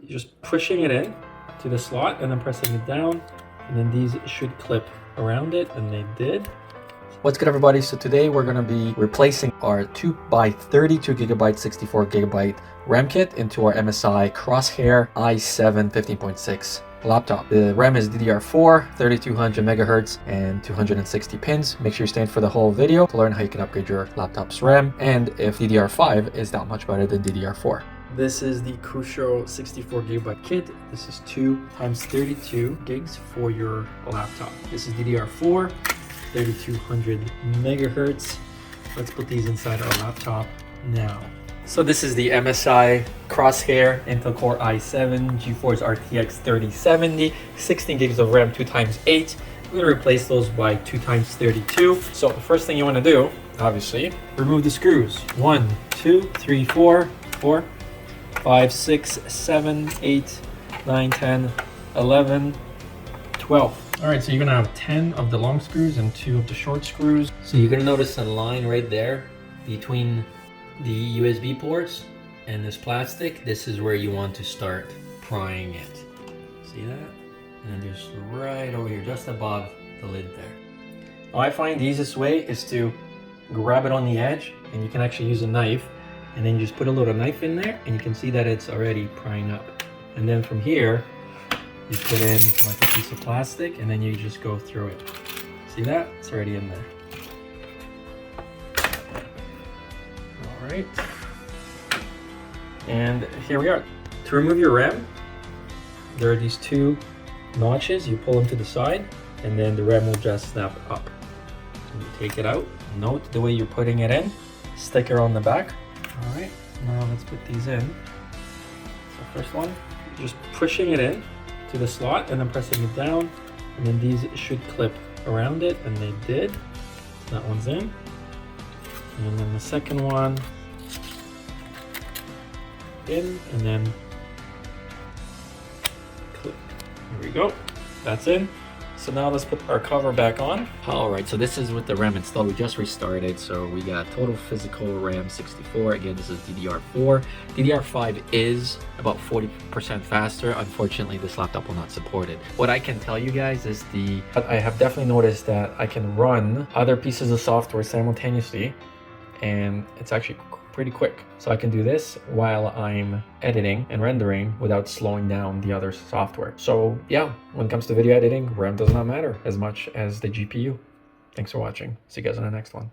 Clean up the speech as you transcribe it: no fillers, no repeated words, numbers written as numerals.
You're just pushing it in to the slot and then pressing it down, and then these should clip around it, and they did. What's good, everybody? So today we're going to be replacing our 2x32GB 64GB RAM kit into our MSI Crosshair i7 15.6 laptop. The RAM is DDR4, 3200 megahertz and 260 pins. Make sure you stay in for the whole video to learn how you can upgrade your laptop's RAM and if DDR5 is that much better than DDR4. This is the Crucial 64GB kit. This is 2x32 gigs for your laptop. This is DDR4, 3200 megahertz. Let's put these inside our laptop now. So this is the MSI Crosshair Intel Core i7 GeForce RTX 3070, 16 gigs of RAM, 2x8. We're gonna replace those by 2x32. So the first thing you wanna do, obviously, remove the screws. 1, 2, 3, 4, 5, 6, 7, 8, 9, 10, 11, 12. All right, so you're gonna have 10 of the long screws and 2 of the short screws. So you're gonna notice a line right there between the USB ports and this plastic. This is where you want to start prying it. See that? And then just right over here, just above the lid there. Now I find the easiest way is to grab it on the edge, and you can actually use a knife, and then you just put a little knife in there, and you can see that it's already prying up. And then from here, you put in like a piece of plastic, and then you just go through it. See that? It's already in there. All right. And here we are. To remove your RAM, there are these 2 notches. You pull them to the side, and then the RAM will just snap up. So you take it out. Note the way you're putting it in. Sticker on the back. All right. Now let's put these in. So first one, just pushing it in to the slot and then pressing it down, and then these should clip around it, and they did. That one's in. And then the second one in, and then clip. Here we go. That's in. So now let's put our cover back on. All right, so this is with the RAM installed. We just restarted, so we got total physical RAM 64. Again, this is DDR4. DDR5 is about 40% faster. Unfortunately, this laptop will not support it. What I can tell you guys is I have definitely noticed that I can run other pieces of software simultaneously, and it's actually pretty quick. So I can do this while I'm editing and rendering without slowing down the other software. So yeah, when it comes to video editing, RAM does not matter as much as the GPU. Thanks for watching. See you guys on the next one.